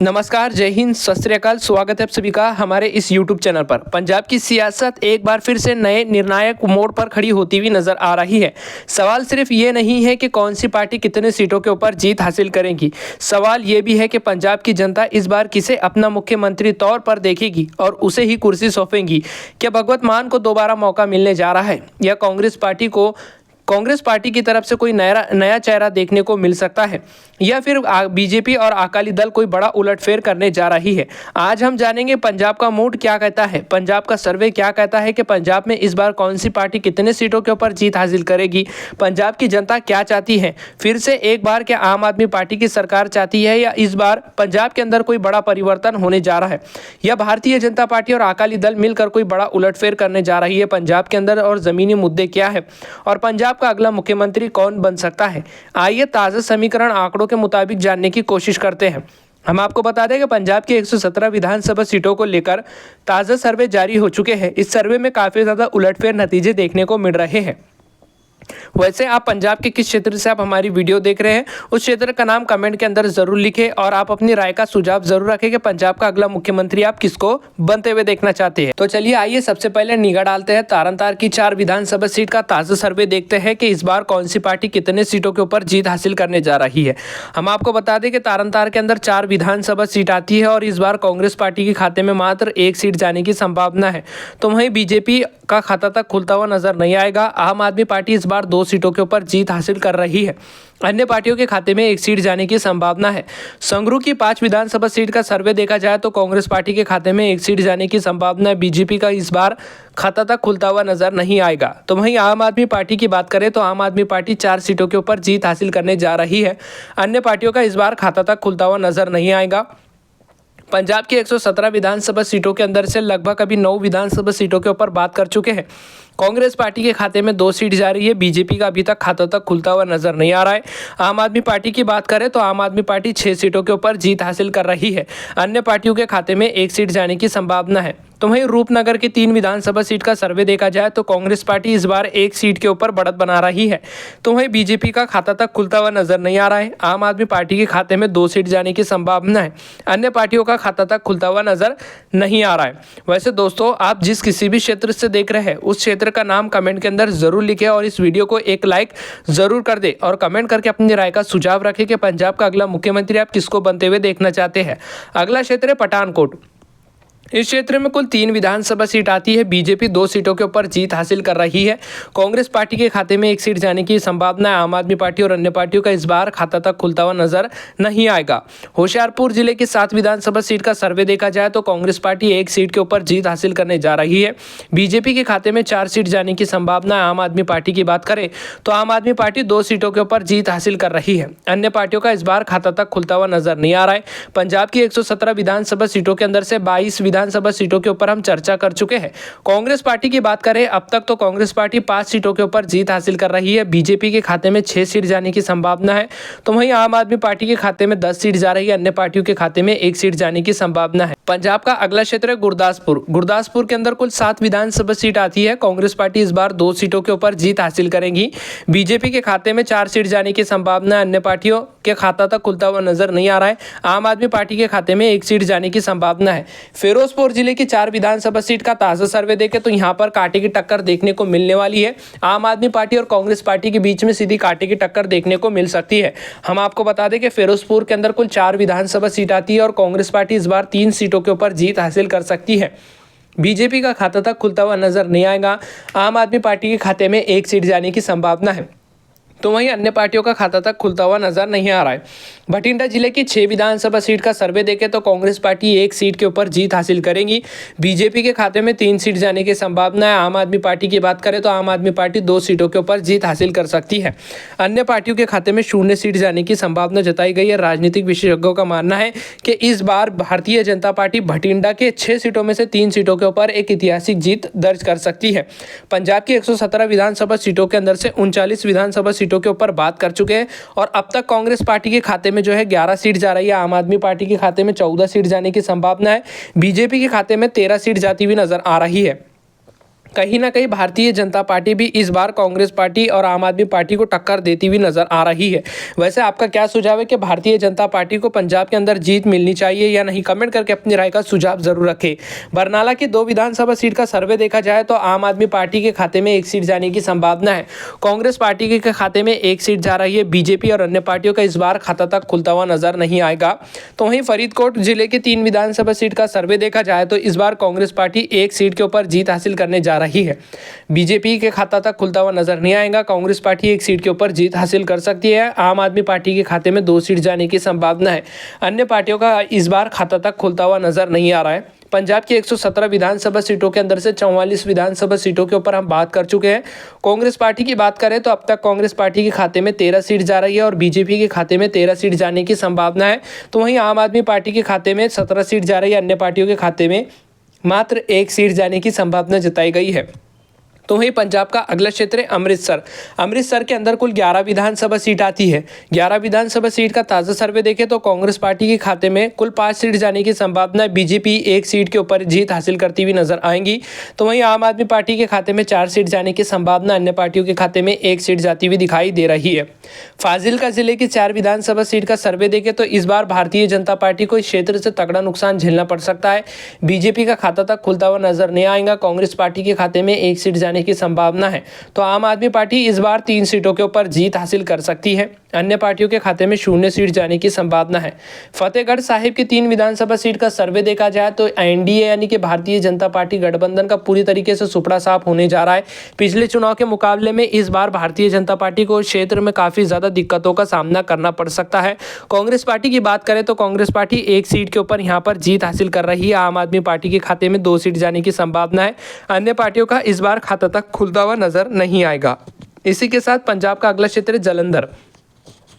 नमस्कार, जय हिंद, सत श्री अकाल। स्वागत है आप सभी का हमारे इस YouTube चैनल पर। पंजाब की सियासत एक बार फिर से नए निर्णायक मोड़ पर खड़ी होती हुई नजर आ रही है। सवाल सिर्फ ये नहीं है कि कौन सी पार्टी कितने सीटों के ऊपर जीत हासिल करेगी, सवाल ये भी है कि पंजाब की जनता इस बार किसे अपना मुख्यमंत्री तौर पर देखेगी और उसे ही कुर्सी सौंपेगी। क्या भगवत मान को दोबारा मौका मिलने जा रहा है या कांग्रेस पार्टी की तरफ से कोई नया चेहरा देखने को मिल सकता है या फिर बीजेपी और अकाली दल कोई बड़ा उलटफेर करने जा रही है। आज हम जानेंगे पंजाब का मूड क्या कहता है, पंजाब का सर्वे क्या कहता है कि पंजाब में इस बार कौन सी पार्टी कितने सीटों के ऊपर जीत हासिल करेगी, पंजाब की जनता क्या चाहती है, फिर से एक बार क्या आम आदमी पार्टी की सरकार चाहती है या इस बार पंजाब के अंदर कोई बड़ा परिवर्तन होने जा रहा है या भारतीय जनता पार्टी और अकाली दल मिलकर कोई बड़ा उलटफेर करने जा रही है पंजाब के अंदर, और ज़मीनी मुद्दे क्या है और पंजाब का अगला मुख्यमंत्री कौन बन सकता है। आइए ताज़ा समीकरण आंकड़ों के मुताबिक जानने की कोशिश करते हैं। हम आपको बता दें कि पंजाब की 117 विधानसभा सीटों को लेकर ताज़ा सर्वे जारी हो चुके हैं। इस सर्वे में काफ़ी ज़्यादा उलटफेर नतीजे देखने को मिल रहे हैं। वैसे आप पंजाब के किस क्षेत्र से आप हमारी वीडियो देख रहे हैं, उस क्षेत्र का नाम कमेंट के अंदर जरूर लिखें और आप अपनी राय का सुझाव जरूर रखें कि पंजाब का अगला मुख्यमंत्री आप किसको बनते हुए देखना चाहते हैं। तो चलिए आइए सबसे पहले निगाह डालते हैं तारन-तार की 4 विधानसभा सीट का ताज़ा सर्वे, देखते हैं कि इस बार कौन सी पार्टी कितने सीटों के ऊपर जीत हासिल करने जा रही है। हम आपको बता दें कि तारन-तार के अंदर 4 विधानसभा सीट आती है और इस बार कांग्रेस पार्टी के खाते में मात्र 1 सीट जाने की संभावना है, तो वहीं बीजेपी का खाता तक खुलता हुआ नजर नहीं आएगा। आम आदमी पार्टी इस बार 2 सीटों के ऊपर जीत हासिल कर रही है, अन्य पार्टियों के खाते में 1 सीट जाने की संभावना है। संगरू की 5 विधानसभा सीट का सर्वे देखा जाए तो कांग्रेस पार्टी के खाते में 1 सीट जाने की संभावना है। बीजेपी का इस बार खाता तक खुलता हुआ नजर नहीं आएगा। तो वहीं आम आदमी पार्टी की बात करें तो आम आदमी पार्टी 4 सीटों के ऊपर जीत हासिल करने जा रही है, अन्य पार्टियों का इस बार खाता तक खुलता हुआ नजर नहीं आएगा। पंजाब की 117 विधानसभा सीटों के अंदर से लगभग अभी 9 विधानसभा सीटों के ऊपर बात कर चुके हैं। कांग्रेस पार्टी के खाते में 2 सीट जा रही है, बीजेपी का अभी तक खाता तक खुलता हुआ नजर नहीं आ रहा है। आम आदमी पार्टी की बात करें तो आम आदमी पार्टी 6 सीटों के ऊपर जीत हासिल कर रही है, अन्य पार्टियों के खाते में 1 सीट जाने की संभावना है। तो वहीं रूपनगर की 3 विधानसभा सीट का सर्वे देखा जाए तो कांग्रेस पार्टी इस बार 1 सीट के ऊपर बढ़त बना रही है, तो वहीं बीजेपी का खाता तक खुलता हुआ नजर नहीं आ रहा है। आम आदमी पार्टी के खाते में 2 सीट जाने की संभावना है, अन्य पार्टियों का खाता तक खुलता हुआ नजर नहीं आ रहा है। वैसे दोस्तों, आप जिस किसी भी क्षेत्र से देख रहे हैं उस क्षेत्र का नाम कमेंट के अंदर जरूर लिखें और इस वीडियो को एक लाइक जरूर कर दे और कमेंट करके अपनी राय का सुझाव रखें कि पंजाब का अगला मुख्यमंत्री आप किसको बनते हुए देखना चाहते हैं। अगला क्षेत्र है पठानकोट। इस क्षेत्र में कुल 3 विधानसभा सीट आती है, बीजेपी 2 सीटों के ऊपर जीत हासिल कर रही है, कांग्रेस पार्टी के खाते में 1 सीट जाने की संभावना है। आम आदमी पार्टी और अन्य पार्टियों का इस बार खाता तक खुलता हुआ नजर नहीं आएगा। होशियारपुर जिले की 7 विधानसभा सीट का सर्वे देखा जाए तो कांग्रेस पार्टी 1 सीट के ऊपर जीत हासिल करने जा रही है, बीजेपी के खाते में 4 सीट जाने की संभावना है। आम आदमी पार्टी की बात करें तो आम आदमी पार्टी 2 सीटों के ऊपर जीत हासिल कर रही है, अन्य पार्टियों का इस बार खाता तक खुलता हुआ नजर नहीं आ रहा है। पंजाब की 117 विधानसभा सीटों के अंदर से 22 विधानसभा सीटों के पर हम चर्चा कर चुके हैं। कांग्रेस पार्टी की बात करें अब तक तो कांग्रेस पार्टी 5 सीटों के ऊपर जीत हासिल कर रही है, बीजेपी के खाते में 6 सीट जाने की संभावना है, तो वहीं आम आदमी पार्टी के खाते में 10 सीट जा रही है, अन्य पार्टियों के खाते में 1 सीट जाने की संभावना है। पंजाब का अगला क्षेत्र है गुरदासपुर। गुरदासपुर के अंदर कुल 7 विधानसभा सीट आती है, कांग्रेस पार्टी इस बार 2 सीटों के ऊपर जीत हासिल करेगी, बीजेपी के खाते में 4 सीट जाने की संभावना है, अन्य पार्टियों के खाता तक खुलता हुआ नजर नहीं आ रहा है। आम आदमी पार्टी के खाते में 1 सीट जाने की संभावना है। फिरोजपुर जिले की 4 विधानसभा सीट का ताजा सर्वे देखें तो यहां पर कांटे की टक्कर देखने को मिलने वाली है। आम आदमी पार्टी और कांग्रेस पार्टी के बीच में सीधी कांटे की टक्कर देखने को मिल सकती है। हम आपको बता दें कि फिरोजपुर के अंदर कुल 4 विधानसभा सीट आती है और कांग्रेस पार्टी इस बार 3 सीटों के ऊपर जीत हासिल कर सकती है, बीजेपी का खाता तक खुलता हुआ नजर नहीं आएगा। आम आदमी पार्टी के खाते में 1 सीट जाने की संभावना है, तो वहीं अन्य पार्टियों का खाता तक खुलता हुआ नजर नहीं आ रहा है। बठिंडा जिले की 6 विधानसभा सीट का सर्वे देखें तो कांग्रेस पार्टी 1 सीट के ऊपर जीत हासिल करेगी, बीजेपी के खाते में 3 सीट जाने की संभावना है। आम आदमी पार्टी की बात करें तो आम आदमी पार्टी 2 सीटों के ऊपर जीत हासिल कर सकती है, अन्य पार्टियों के खाते में 0 सीट जाने की संभावना जताई गई है। राजनीतिक विशेषज्ञों का मानना है कि इस बार भारतीय जनता पार्टी बठिंडा के 6 सीटों में से 3 सीटों के ऊपर एक ऐतिहासिक जीत दर्ज कर सकती है। पंजाब की 117 विधानसभा सीटों के अंदर से 39 विधानसभा सीटों के ऊपर बात कर चुके हैं और अब तक कांग्रेस पार्टी के खाते में जो है 11 सीट जा रही है, आम आदमी पार्टी के खाते में 14 सीट जाने की संभावना है, बीजेपी के खाते में 13 सीट जाती हुई नजर आ रही है। कहीं ना कहीं भारतीय जनता पार्टी भी इस बार कांग्रेस पार्टी और आम आदमी पार्टी को टक्कर देती हुई नजर आ रही है। वैसे आपका क्या सुझाव है कि भारतीय जनता पार्टी को पंजाब के अंदर जीत मिलनी चाहिए या नहीं? कमेंट करके अपनी राय का सुझाव जरूर रखें। बरनाला की 2 विधानसभा सीट का सर्वे देखा जाए तो आम आदमी पार्टी के खाते में 1 सीट जाने की संभावना है। कांग्रेस पार्टी के खाते में 1 सीट जा रही है। बीजेपी और अन्य पार्टियों का इस बार खाता तक खुलता हुआ नजर नहीं आएगा। तो वहीं फरीदकोट जिले के 3 विधानसभा सीट का सर्वे देखा जाए तो इस बार कांग्रेस पार्टी 1 सीट के ऊपर जीत हासिल करने जा रही है। बीजेपी के खाता तक खुलता हुआ नजर नहीं आएगा। कांग्रेस पार्टी 1 सीट के ऊपर जीत हासिल कर सकती है। आम आदमी पार्टी के खाते में 2 सीट जाने की संभावना है। अन्य पार्टियों का इस बार खाता तक खुलता हुआ नजर नहीं आ रहा है। पंजाब की 117 विधानसभा सीटों के अंदर से 44 विधानसभा सीटों के ऊपर हम बात कर चुके हैं। कांग्रेस पार्टी की बात करें तो अब तक कांग्रेस पार्टी के खाते में 13 सीट जा रही है और बीजेपी के खाते में 13 सीट जाने की संभावना है। तो वहीं आम आदमी पार्टी के खाते में 17 सीट जा रही है। अन्य पार्टियों के खाते में मात्र 1 सीट जाने की संभावना जताई गई है। तो वहीं पंजाब का अगला क्षेत्र है अमृतसर। अमृतसर के अंदर कुल 11 विधानसभा सीट आती है। 11 विधानसभा सीट का ताज़ा सर्वे देखें तो कांग्रेस पार्टी के खाते में कुल 5 सीट जाने की संभावना है। बीजेपी 1 सीट के ऊपर जीत हासिल करती हुई नजर आएंगी। तो वहीं आम आदमी पार्टी के खाते में 4 सीट जाने की संभावना, अन्य पार्टियों के खाते में 1 सीट जाती हुई दिखाई दे रही है। फाजिल्का जिले की 4 विधानसभा सीट का सर्वे देखें तो इस बार भारतीय जनता पार्टी को इस क्षेत्र से तगड़ा नुकसान झेलना पड़ सकता है। बीजेपी का खाता तक खुलता हुआ नजर नहीं आएगा। कांग्रेस पार्टी के खाते में 1 सीट जाने की संभावना है। तो आम आदमी पार्टी इस बार 3 सीटों के ऊपर जीत हासिल कर सकती है। अन्य पार्टियों के खाते में 0 सीट जाने की संभावना है। फतेहगढ़ साहिब की 3 विधानसभा सीट का सर्वे देखा जाए तो एनडीए यानी कि भारतीय जनता पार्टी गठबंधन का पूरी तरीके से सुपड़ा साफ होने जा रहा है। पिछले चुनाव के मुकाबले में इस बार भारतीय जनता पार्टी को क्षेत्र में काफी ज्यादा दिक्कतों का सामना करना पड़ सकता है। कांग्रेस पार्टी की बात करें तो कांग्रेस पार्टी 1 सीट के ऊपर यहाँ पर जीत हासिल कर रही है। आम आदमी पार्टी के खाते में 2 सीट जाने की संभावना है। अन्य पार्टियों का इस बार खाता तक खुलता हुआ नजर नहीं आएगा। इसी के साथ पंजाब का अगला क्षेत्र है जालंधर।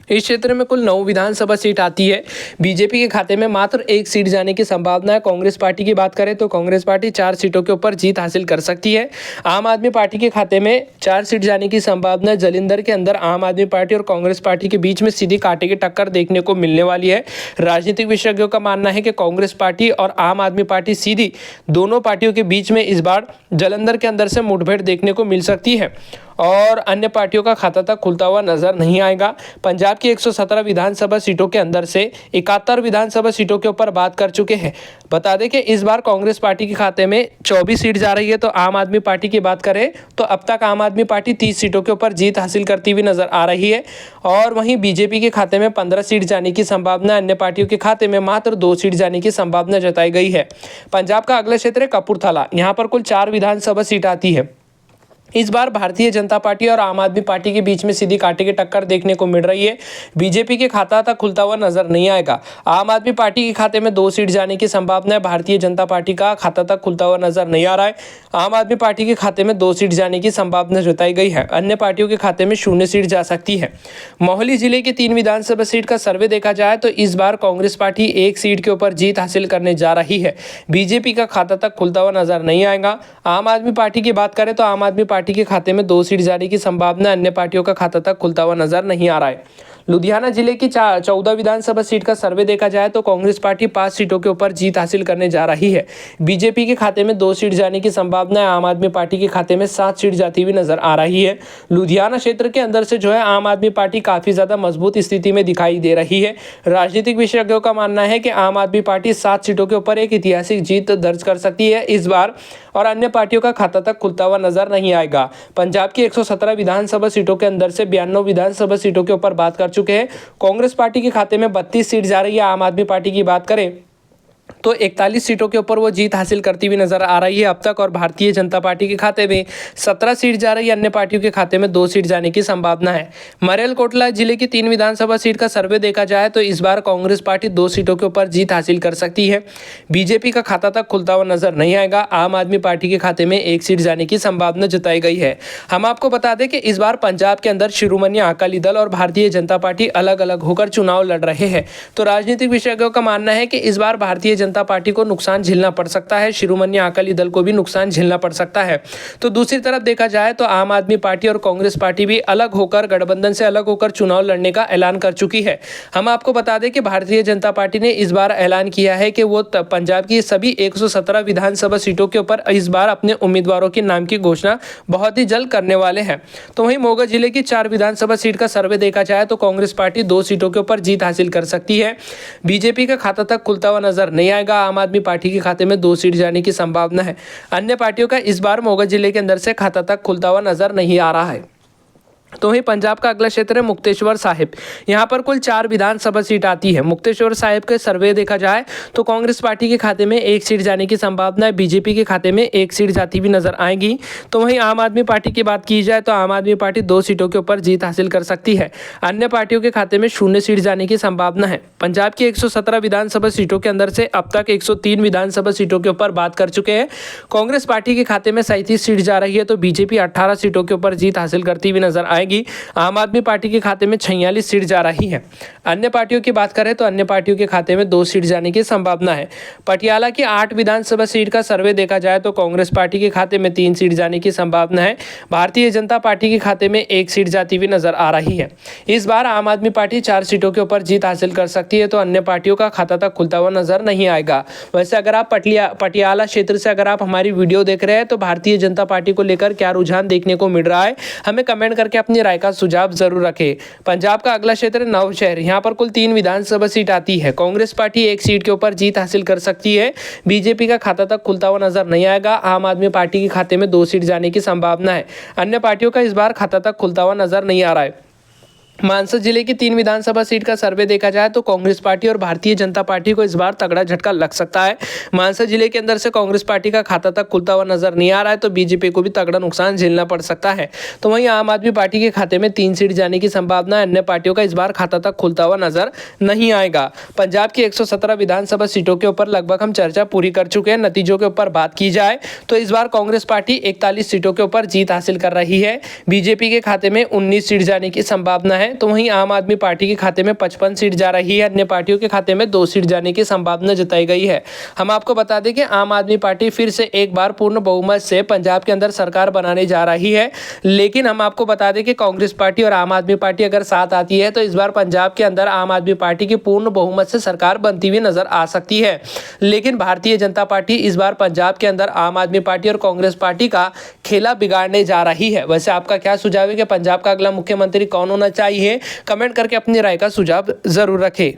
इस क्षेत्र में कुल 9 विधानसभा सीट आती है। बीजेपी के खाते में मात्र 1 सीट जाने की संभावना है। कांग्रेस पार्टी की बात करें तो कांग्रेस पार्टी 4 सीटों के ऊपर जीत हासिल कर सकती है। आम आदमी पार्टी के खाते में 4 सीट जाने की संभावना है। जालंधर के अंदर आम आदमी पार्टी और कांग्रेस पार्टी के बीच में सीधी कांटे की टक्कर देखने को मिलने वाली है। राजनीतिक विशेषज्ञों का मानना है कि कांग्रेस पार्टी और आम आदमी पार्टी सीधी दोनों पार्टियों के बीच में इस बार जालंधर के अंदर से मुठभेड़ देखने को मिल सकती है और अन्य पार्टियों का खाता तक खुलता हुआ नजर नहीं आएगा। पंजाब की 117 विधानसभा सीटों के अंदर से 71 विधानसभा सीटों के ऊपर बात कर चुके हैं। बता दें कि इस बार कांग्रेस पार्टी के खाते में 24 सीट जा रही है। तो आम आदमी पार्टी की बात करें तो अब तक आम आदमी पार्टी 30 सीटों के ऊपर जीत हासिल करती हुई नजर आ रही है और वहीं बीजेपी के खाते में 15 सीट जाने की संभावना, अन्य पार्टियों के खाते में मात्र 2 सीट जाने की संभावना जताई गई है। पंजाब का अगला क्षेत्र है कपूरथला। यहाँ पर कुल 4 विधानसभा सीट आती है। इस बार भारतीय जनता पार्टी और आम आदमी पार्टी के बीच में सीधी कांटे की टक्कर देखने को मिल रही है। बीजेपी के खाता तक खुलता हुआ नजर नहीं आएगा। आम आदमी पार्टी के खाते में 2 सीट जाने की संभावना है। भारतीय जनता पार्टी का खाता तक खुलता हुआ नजर नहीं आ रहा है। आम आदमी पार्टी के खाते में 2 सीट जाने की संभावना जताई गई है। अन्य पार्टियों के खाते में 0 सीट जा सकती है। मोहाली जिले की 3 विधानसभा सीट का सर्वे देखा जाए तो इस बार कांग्रेस पार्टी 1 सीट के ऊपर जीत हासिल करने जा रही है। बीजेपी का खाता तक खुलता हुआ नजर नहीं आएगा। आम आदमी पार्टी की बात करें तो आम आदमी पार्टी के खाते में 2 सीट जाने की संभावना, अन्य पार्टियों का खाता तक खुलता हुआ नजर नहीं आ रहा है। लुधियाना जिले की 14 विधानसभा सीट का सर्वे देखा जाए तो कांग्रेस पार्टी 5 सीटों के ऊपर जीत हासिल करने जा रही है। बीजेपी के खाते में 2 सीट जाने की संभावना है। आम आदमी पार्टी के खाते में 7 सीट जाती हुई नजर आ रही है। लुधियाना क्षेत्र के अंदर से जो है आम आदमी पार्टी काफी ज्यादा मजबूत स्थिति में दिखाई दे रही है। राजनीतिक विशेषज्ञों का मानना है कि आम आदमी पार्टी 7 सीटों के ऊपर एक ऐतिहासिक जीत दर्ज कर सकती है इस बार और अन्य पार्टियों का खाता तक खुलता हुआ नजर नहीं आएगा। पंजाब की 117 विधानसभा सीटों के अंदर से 92 विधानसभा सीटों के ऊपर बात कर चुके हैं। कांग्रेस पार्टी के खाते में 32 सीट जा रही है। आम आदमी पार्टी की बात करें तो 41 सीटों के ऊपर वो जीत हासिल करती हुई नजर आ रही है अब तक और भारतीय जनता पार्टी के खाते में 17 सीट जा रही है। अन्य पार्टियों के खाते में 2 सीट जाने की संभावना है। मरेलकोटला जिले की 3 विधानसभा सीट का सर्वे देखा जाए तो इस बार कांग्रेस पार्टी 2 सीटों के ऊपर जीत हासिल कर सकती है। बीजेपी का खाता तक खुलता हुआ नजर नहीं आएगा। आम आदमी पार्टी के खाते में 1 सीट जाने की संभावना जताई गई है। हम आपको बता दें कि इस बार पंजाब के अंदर शिरोमणि अकाली दल और भारतीय जनता पार्टी अलग अलग होकर चुनाव लड़ रहे हैं। तो राजनीतिक विशेषज्ञों का मानना है कि इस बार भारतीय जनता जनता पार्टी को नुकसान झेलना पड़ सकता है, शिरोमणि अकाली दल को भी नुकसान झेलना पड़ सकता है। तो दूसरी तरफ देखा जाए तो आम आदमी पार्टी और कांग्रेस पार्टी भी अलग होकर, गठबंधन से अलग होकर चुनाव लड़ने का ऐलान कर चुकी है। हम आपको बता दें कि भारतीय जनता पार्टी ने इस बार ऐलान किया है कि वो पंजाब की सभी 117 विधानसभा सीटों के ऊपर इस बार अपने उम्मीदवारों के नाम की घोषणा बहुत ही जल्द करने वाले हैं। तो वहीं मोगा जिले की 4 विधानसभा सीट का सर्वे देखा जाए तो कांग्रेस पार्टी 2 सीटों के ऊपर जीत हासिल कर सकती है। बीजेपी का खाता तक खुलता हुआ नजर नहीं आएगा। आम आदमी पार्टी के खाते में 2 सीट जाने की संभावना है। अन्य पार्टियों का इस बार मोगा जिले के अंदर से खाता तक खुलता हुआ नजर नहीं आ रहा है। तो वहीं पंजाब का अगला क्षेत्र है मुक्तेश्वर साहिब। यहाँ पर कुल 4 विधानसभा सीट आती है। मुक्तेश्वर साहिब के सर्वे देखा जाए तो कांग्रेस पार्टी के खाते में 1 सीट जाने की संभावना है। बीजेपी के खाते में 1 सीट जाती हुई नजर आएगी। तो वहीं आम आदमी पार्टी की बात की जाए तो आम आदमी पार्टी 2 सीटों के ऊपर जीत हासिल कर सकती है। अन्य पार्टियों के खाते में 0 सीट जाने की संभावना है। पंजाब की 117 विधानसभा सीटों के अंदर से अब तक 103 विधानसभा सीटों के ऊपर बात कर चुके हैं। कांग्रेस पार्टी के खाते में 37 सीट जा रही है, तो बीजेपी 18 सीटों के ऊपर जीत हासिल करती हुई नजर आएगी। आम आदमी पार्टी के खाते में 46 सीट जा रही है। अन्य पार्टियों की बात करें तो अन्य पार्टियों के खाते में 2 सीट जाने की संभावना है। पटियाला की 8 विधानसभा सीट का सर्वे देखा जाए तो कांग्रेस पार्टी के खाते में 3 सीट जाने की संभावना है। भारतीय जनता पार्टी के खाते में 1 सीट जाती हुई नजर आ रही है। इस बार आम आदमी पार्टी 4 सीटों के ऊपर जीत हासिल कर सकती है, तो अन्य पार्टियों का खाता तक खुलता हुआ नजर नहीं आएगा। वैसे अगर आप पटियाला क्षेत्र से अगर आप हमारी वीडियो देख रहे हैं तो भारतीय जनता पार्टी को लेकर क्या रुझान देखने को मिल रहा है, हमें कमेंट करके अपनी राय का सुझाव जरूर रखें। पंजाब का अगला क्षेत्र नवशहर। यहाँ पर कुल 3 विधानसभा सीट आती है। कांग्रेस पार्टी 1 सीट के ऊपर जीत हासिल कर सकती है। बीजेपी का खाता तक खुलता हुआ नजर नहीं आएगा। आम आदमी पार्टी के खाते में 2 सीट जाने की संभावना है। अन्य पार्टियों का इस बार खाता तक खुलता हुआ नजर नहीं आ रहा है। मानसा जिले की 3 विधानसभा सीट का सर्वे देखा जाए तो कांग्रेस पार्टी और भारतीय जनता पार्टी को इस बार तगड़ा झटका लग सकता है। मानसा जिले के अंदर से कांग्रेस पार्टी का खाता तक खुलता हुआ नजर नहीं आ रहा है, तो बीजेपी को भी तगड़ा नुकसान झेलना पड़ सकता है। तो वहीं आम आदमी पार्टी के खाते में 3 सीट जाने की संभावना है। अन्य पार्टियों का इस बार खाता तक खुलता हुआ नजर नहीं आएगा। पंजाब की 117 विधानसभा सीटों के ऊपर लगभग हम चर्चा पूरी कर चुके हैं। नतीजों के ऊपर बात की जाए तो इस बार कांग्रेस पार्टी 41 सीटों के ऊपर जीत हासिल कर रही है। बीजेपी के खाते में 19 सीट जाने की संभावना है। तो वहीं आम आदमी पार्टी के खाते में 55 सीट जा रही है। अन्य पार्टियों के खाते में 2 सीट जाने की संभावना जताई गई है। हम आपको बता दें कि आम आदमी पार्टी फिर से एक बार पूर्ण बहुमत से पंजाब के अंदर सरकार बनाने जा रही है। लेकिन हम आपको बता दें कि कांग्रेस पार्टी और आम आदमी पार्टी अगर साथ आती है तो इस बार पंजाब के अंदर आम आदमी पार्टी की पूर्ण बहुमत से सरकार बनती हुई नजर आ सकती है। लेकिन भारतीय जनता पार्टी इस बार पंजाब के अंदर आम आदमी पार्टी और कांग्रेस पार्टी का खेला बिगाड़ने जा रही है। वैसे आपका क्या सुझाव है कि पंजाब का अगला मुख्यमंत्री कौन होना चाहिए? कमेंट करके अपनी राय का सुझाव जरूर रखें।